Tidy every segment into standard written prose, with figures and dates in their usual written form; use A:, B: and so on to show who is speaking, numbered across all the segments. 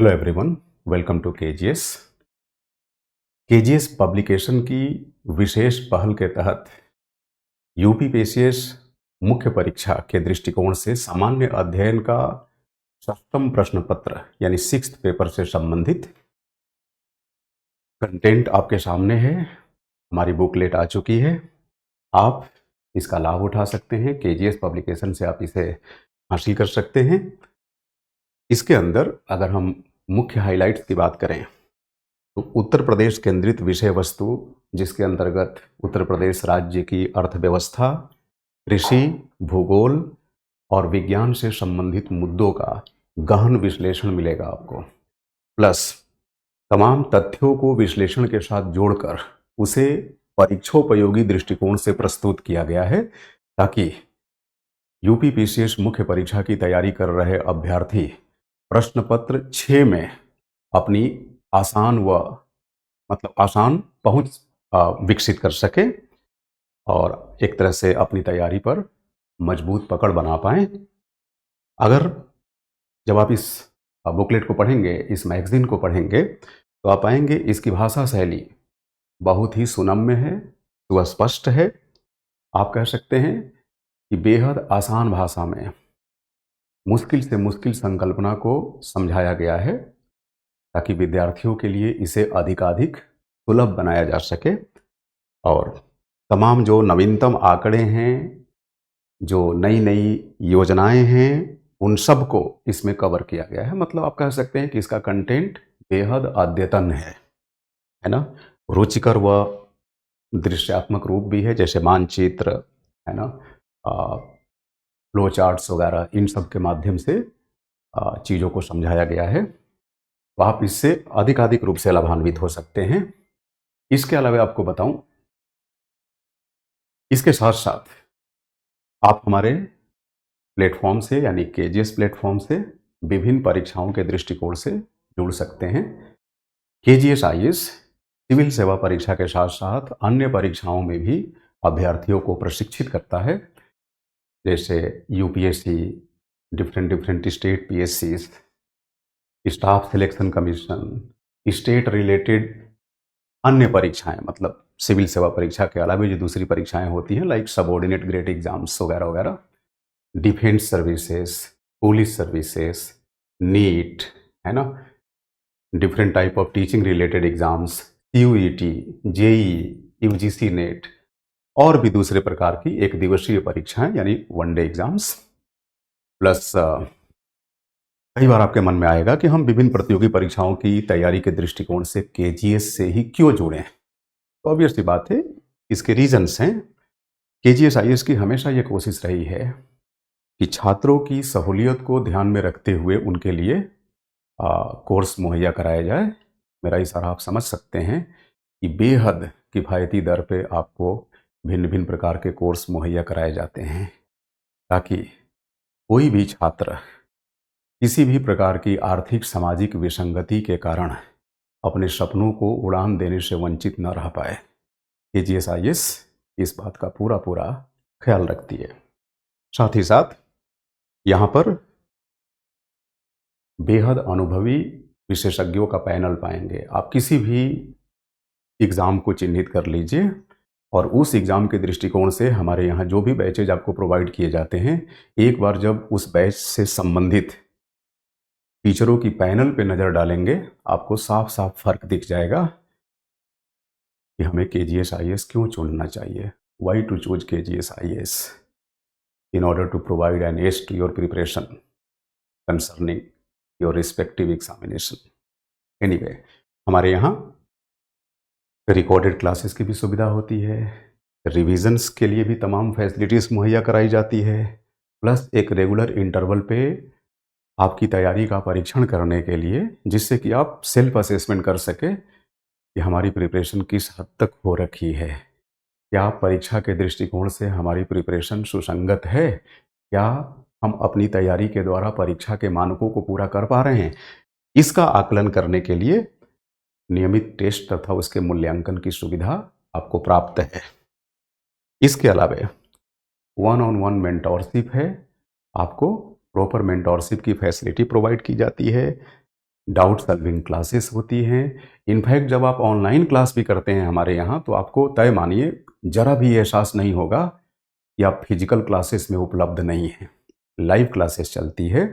A: Hello everyone, welcome to KGS. KGS publication की विशेष पहल के तहत यूपीपीसीएस मुख्य परीक्षा के दृष्टिकोण से सामान्य अध्ययन का षष्ठम प्रश्न पत्र यानी सिक्स्थ पेपर से संबंधित कंटेंट आपके सामने है। हमारी बुकलेट आ चुकी है। आप इसका लाभ उठा सकते हैं। केजीएस पब्लिकेशन से आप इसे हासिल कर सकते हैं। इसके अंदर अगर हम मुख्य हाइलाइट्स की बात करें तो उत्तर प्रदेश केंद्रित विषय वस्तु, जिसके अंतर्गत उत्तर प्रदेश राज्य की अर्थव्यवस्था, कृषि, भूगोल और विज्ञान से संबंधित मुद्दों का गहन विश्लेषण मिलेगा आपको। प्लस तमाम तथ्यों को विश्लेषण के साथ जोड़कर उसे परीक्षोपयोगी दृष्टिकोण से प्रस्तुत किया गया है ताकि यूपीपीसीएस मुख्य परीक्षा की तैयारी कर रहे अभ्यर्थी प्रश्न पत्र 6 में अपनी आसान पहुंच विकसित कर सके और एक तरह से अपनी तैयारी पर मजबूत पकड़ बना पाएं। अगर जब आप इस बुकलेट को पढ़ेंगे, इस मैगजीन को पढ़ेंगे, तो आप पाएंगे इसकी भाषा शैली बहुत ही सुनम्य है, सुस्पष्ट है। आप कह सकते हैं कि बेहद आसान भाषा में मुश्किल से मुश्किल संकल्पना को समझाया गया है ताकि विद्यार्थियों के लिए इसे अधिकाधिक सुलभ बनाया जा सके। और तमाम जो नवीनतम आंकड़े हैं, जो नई नई योजनाएं हैं, उन सब को इसमें कवर किया गया है। मतलब आप कह सकते हैं कि इसका कंटेंट बेहद अद्यतन है ना। रुचिकर व दृश्यात्मक रूप भी है, जैसे मानचित्र, है ना, फ्लो चार्ट्स वगैरह, इन सब के माध्यम से चीज़ों को समझाया गया है। तो आप इससे अधिकाधिक रूप से लाभान्वित हो सकते हैं। इसके अलावा आपको बताऊं, इसके साथ साथ आप हमारे प्लेटफॉर्म से यानी केजीएस प्लेटफॉर्म से विभिन्न परीक्षाओं के दृष्टिकोण से जुड़ सकते हैं। केजीएस आईएएस सिविल सेवा परीक्षा के साथ साथ अन्य परीक्षाओं में भी अभ्यर्थियों को प्रशिक्षित करता है, जैसे यूपीएससी, डिफरेंट स्टेट पीएससीज, staff selection commission, state related अन्य परीक्षाएं, मतलब सिविल सेवा परीक्षा के अलावा जो दूसरी परीक्षाएं होती हैं, लाइक सबऑर्डिनेट ग्रेड एग्जाम्स वगैरह वगैरह, defence services, police services, NEET, है ना, different type of teaching related exams, CUET, JEE, UGC NET और भी दूसरे प्रकार की एक दिवसीय परीक्षाएं यानी वनडे एग्जाम्स। प्लस कई बार आपके मन में आएगा कि हम विभिन्न प्रतियोगी परीक्षाओं की तैयारी के दृष्टिकोण से केजीएस से ही क्यों जुड़ें। तो ऑब्वियस सी बात है, इसके रीजंस हैं। केजीएस आईएएस की हमेशा ये कोशिश रही है कि छात्रों की सहूलियत को ध्यान में रखते हुए उनके लिए कोर्स मुहैया कराया जाए। मेरा इशारा आप समझ सकते हैं कि बेहद किफ़ायती दर पे आपको भिन्न भिन्न प्रकार के कोर्स मुहैया कराए जाते हैं ताकि कोई भी छात्र किसी भी प्रकार की आर्थिक सामाजिक विसंगति के कारण अपने सपनों को उड़ान देने से वंचित न रह पाए। केजीएस आईएएस इस बात का पूरा ख्याल रखती है। साथ ही साथ यहाँ पर बेहद अनुभवी विशेषज्ञों का पैनल पाएंगे। आप किसी भी एग्ज़ाम को चिन्हित कर लीजिए और उस एग्ज़ाम के दृष्टिकोण से हमारे यहाँ जो भी बैचेज आपको प्रोवाइड किए जाते हैं, एक बार जब उस बैच से संबंधित टीचरों की पैनल पे नज़र डालेंगे, आपको साफ साफ फर्क दिख जाएगा कि हमें केजीएस आईएएस क्यों चुनना चाहिए। Why to choose KGS IAS in order to provide an edge to your preparation concerning your respective examination. Anyway, हमारे यहाँ रिकॉर्डेड क्लासेस की भी सुविधा होती है, रिविजन्स के लिए भी तमाम फैसिलिटीज़ मुहैया कराई जाती है, प्लस एक रेगुलर इंटरवल पे आपकी तैयारी का परीक्षण करने के लिए, जिससे कि आप सेल्फ असेसमेंट कर सके कि हमारी प्रिपरेशन किस हद तक हो रखी है, क्या परीक्षा के दृष्टिकोण से हमारी प्रिपरेशन सुसंगत है, क्या हम अपनी तैयारी के द्वारा परीक्षा के मानकों को पूरा कर पा रहे हैं। इसका आकलन करने के लिए नियमित टेस्ट तथा उसके मूल्यांकन की सुविधा आपको प्राप्त है। इसके अलावा 1-on-1 मेंटोरशिप है। आपको प्रॉपर मेंटोरशिप की फैसिलिटी प्रोवाइड की जाती है। डाउट सॉल्विंग क्लासेस होती हैं। इनफैक्ट जब आप ऑनलाइन क्लास भी करते हैं हमारे यहाँ, तो आपको तय मानिए ज़रा भी एहसास नहीं होगा कि आप फिजिकल क्लासेस में उपलब्ध नहीं हैं। लाइव क्लासेस चलती है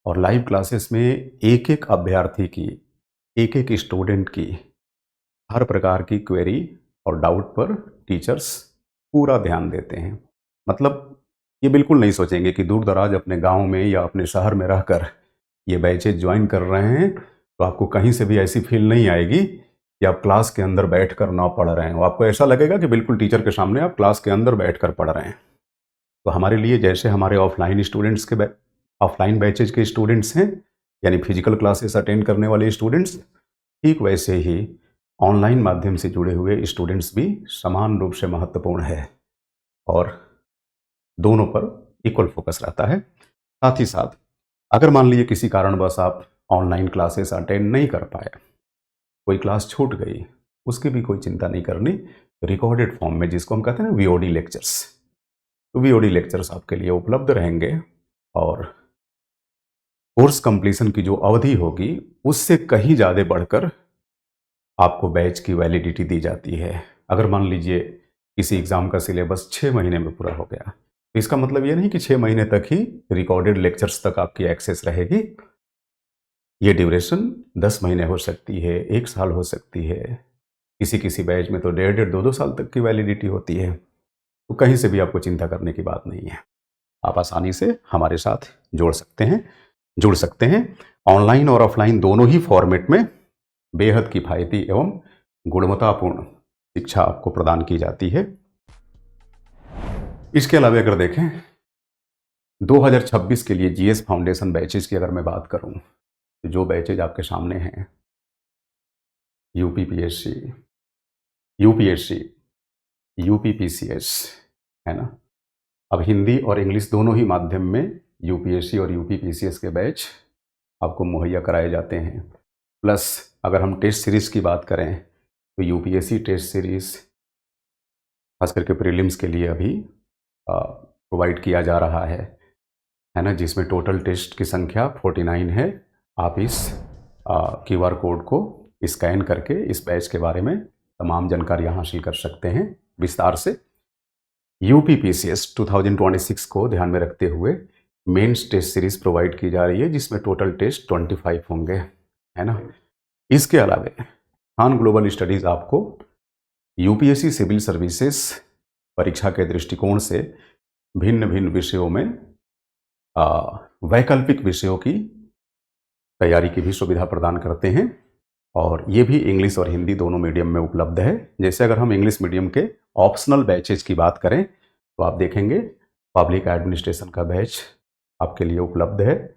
A: और लाइव क्लासेस में एक एक अभ्यर्थी की, एक एक स्टूडेंट की हर प्रकार की क्वेरी और डाउट पर टीचर्स पूरा ध्यान देते हैं। मतलब ये बिल्कुल नहीं सोचेंगे कि दूर दराज अपने गांव में या अपने शहर में रहकर ये बैचेज ज्वाइन कर रहे हैं तो आपको कहीं से भी ऐसी फील नहीं आएगी कि आप क्लास के अंदर बैठकर ना पढ़ रहे हैं। आपको ऐसा लगेगा कि बिल्कुल टीचर के सामने आप क्लास के अंदर बैठकर पढ़ रहे हैं। तो हमारे लिए जैसे हमारे ऑफलाइन बैचेज के स्टूडेंट्स हैं, यानी फिजिकल क्लासेस अटेंड करने वाले स्टूडेंट्स, ठीक वैसे ही ऑनलाइन माध्यम से जुड़े हुए स्टूडेंट्स भी समान रूप से महत्वपूर्ण है और दोनों पर इक्वल फोकस रहता है। साथ ही साथ अगर मान लीजिए किसी कारणवश आप ऑनलाइन क्लासेस अटेंड नहीं कर पाए, कोई क्लास छूट गई, उसकी भी कोई चिंता नहीं करनी। रिकॉर्डेड फॉर्म में, जिसको हम कहते हैं ना वीओडी लेक्चर्स, तो वीओडी लेक्चर्स आपके लिए उपलब्ध रहेंगे और कोर्स कंप्लीशन की जो अवधि होगी उससे कहीं ज़्यादा बढ़कर आपको बैच की वैलिडिटी दी जाती है। अगर मान लीजिए किसी एग्ज़ाम का सिलेबस 6 महीने में पूरा हो गया, तो इसका मतलब ये नहीं कि 6 महीने तक ही रिकॉर्डेड लेक्चर्स तक आपकी एक्सेस रहेगी। ये ड्यूरेशन 10 महीने हो सकती है, 1 साल हो सकती है, किसी किसी बैच में तो 1.5 2 साल तक की वैलिडिटी होती है। तो कहीं से भी आपको चिंता करने की बात नहीं है, आप आसानी से हमारे साथ जुड़ सकते हैं। ऑनलाइन और ऑफलाइन दोनों ही फॉर्मेट में बेहद किफ़ायती एवं गुणवत्तापूर्ण शिक्षा आपको प्रदान की जाती है। इसके अलावा अगर देखें 2026 के लिए जीएस फाउंडेशन बैचेज की अगर मैं बात करूं, तो जो बैचेज आपके सामने हैं, यूपीपीएससी, यूपीएससी, यूपीपीसीएस, है ना। अब हिंदी और इंग्लिश दोनों ही माध्यम में यूपीएससी और यूपीपीसीएस के बैच आपको मुहैया कराए जाते हैं। प्लस अगर हम टेस्ट सीरीज़ की बात करें तो यूपीएससी टेस्ट सीरीज़ खास करके प्रीलिम्स के लिए अभी प्रोवाइड किया जा रहा है ना, जिसमें टोटल टेस्ट की संख्या 49 है। आप इस क्यूआर कोड को स्कैन करके इस बैच के बारे में तमाम जानकारियाँ हासिल कर सकते हैं विस्तार से। यूपीपीसीएस 2026 को ध्यान में रखते हुए मेंस टेस्ट सीरीज प्रोवाइड की जा रही है, जिसमें टोटल टेस्ट 25 होंगे, है ना। इसके अलावा खान ग्लोबल स्टडीज़ आपको यूपीएससी सिविल सर्विसेज परीक्षा के दृष्टिकोण से भिन्न भिन्न विषयों में वैकल्पिक विषयों की तैयारी की भी सुविधा प्रदान करते हैं और ये भी इंग्लिश और हिंदी दोनों मीडियम में उपलब्ध है। जैसे अगर हम इंग्लिश मीडियम के ऑप्शनल बैचेज की बात करें तो आप देखेंगे पब्लिक एडमिनिस्ट्रेशन का बैच आपके लिए उपलब्ध है।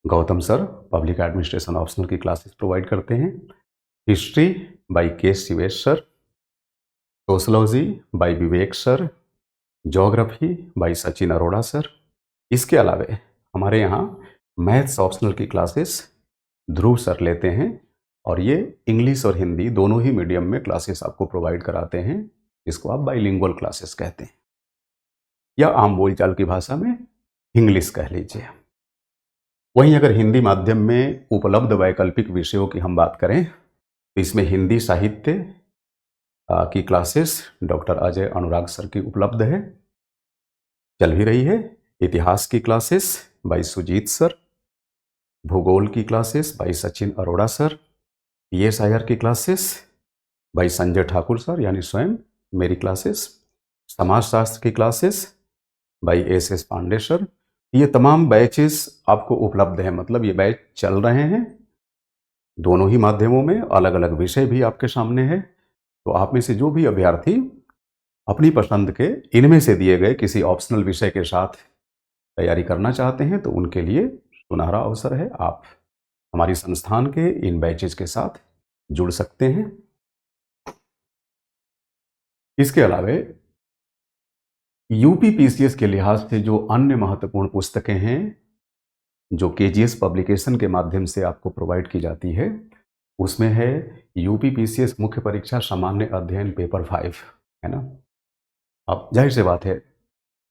A: Gautam sir public administration optional की क्लासेस प्रोवाइड करते हैं। History by K Shivesh sir, sociology by Vivek sir, geography by Sachin Arora sir. इसके अलावा हमारे यहाँ मैथ्स ऑप्शनल की क्लासेस ध्रुव सर लेते हैं और ये इंग्लिश और हिंदी दोनों ही मीडियम में क्लासेस आपको प्रोवाइड कराते हैं, इसको आप बाइलिंगुअल क्लासेस कहते हैं या आम बोलचाल की भाषा में इंग्लिश कह लीजिए। वहीं अगर हिंदी माध्यम में उपलब्ध वैकल्पिक विषयों की हम बात करें तो इसमें हिंदी साहित्य की क्लासेस डॉक्टर अजय अनुराग सर की उपलब्ध है, चल भी रही है। इतिहास की क्लासेस बाय सुजीत सर, भूगोल की classes by Sachin Arora sir, PSIR की classes by Sanjay Thakur sir यानी स्वयं मेरी क्लासेस, समाजशास्त्र की classes by S Pandey sir. ये तमाम बैचेस आपको उपलब्ध हैं, मतलब ये बैच चल रहे हैं दोनों ही माध्यमों में, अलग अलग विषय भी आपके सामने है। तो आप में से जो भी अभ्यर्थी अपनी पसंद के इनमें से दिए गए किसी ऑप्शनल विषय के साथ तैयारी करना चाहते हैं तो उनके लिए सुनहरा अवसर है, आप हमारी संस्थान के इन बैचेज के साथ जुड़ सकते हैं। इसके अलावा यूपीपीसीएस के लिहाज से जो अन्य महत्वपूर्ण पुस्तकें हैं जो केजीएस पब्लिकेशन के माध्यम से आपको प्रोवाइड की जाती है, उसमें है यूपीपीसीएस मुख्य परीक्षा सामान्य अध्ययन पेपर 5, है ना। अब जाहिर सी बात है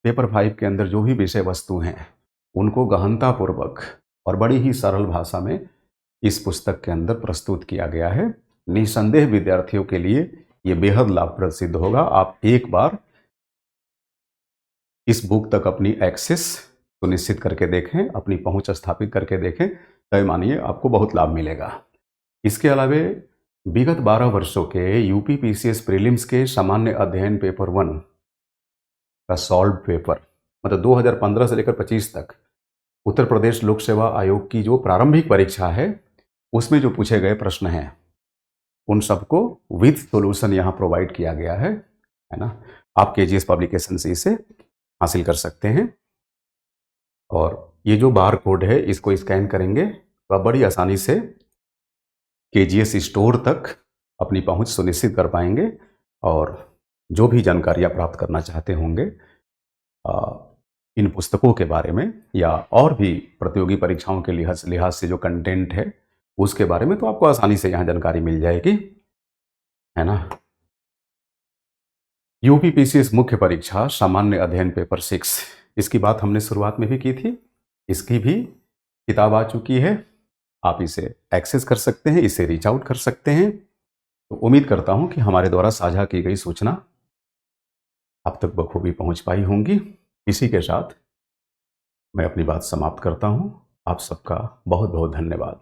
A: पेपर 5 के अंदर जो भी विषय वस्तु हैं उनको गहनतापूर्वक और बड़ी ही सरल भाषा में इस पुस्तक के अंदर प्रस्तुत किया गया है। निसंदेह विद्यार्थियों के लिए ये बेहद लाभप्रद सिद्ध होगा। आप एक बार इस बुक तक अपनी एक्सेस सुनिश्चित करके देखें, अपनी पहुंच स्थापित करके देखें, तय मानिए आपको बहुत लाभ मिलेगा। इसके अलावा विगत 12 वर्षों के यूपी पीसीएस प्रीलिम्स के सामान्य अध्ययन पेपर 1 का सॉल्व पेपर, मतलब 2015 से लेकर 25 तक उत्तर प्रदेश लोक सेवा आयोग की जो प्रारंभिक परीक्षा है उसमें जो पूछे गए प्रश्न हैं उन सबको विद सॉल्यूशन यहाँ प्रोवाइड किया गया है ना। आप केजीएस पब्लिकेशन से इसे हासिल कर सकते हैं और ये जो बार कोड है इसको स्कैन करेंगे तो आप बड़ी आसानी से केजीएस स्टोर तक अपनी पहुंच सुनिश्चित कर पाएंगे और जो भी जानकारियां प्राप्त करना चाहते होंगे इन पुस्तकों के बारे में या और भी प्रतियोगी परीक्षाओं के लिहाज से जो कंटेंट है उसके बारे में, तो आपको आसानी से यहाँ जानकारी मिल जाएगी, है ना। यूपी पीसीएस मुख्य परीक्षा सामान्य अध्ययन पेपर 6, इसकी बात हमने शुरुआत में भी की थी। इसकी भी किताब आ चुकी है, आप इसे एक्सेस कर सकते हैं, इसे रीच आउट कर सकते हैं। तो उम्मीद करता हूं कि हमारे द्वारा साझा की गई सूचना आप तक बखूबी पहुंच पाई होंगी। इसी के साथ मैं अपनी बात समाप्त करता हूं। आप सबका बहुत बहुत धन्यवाद।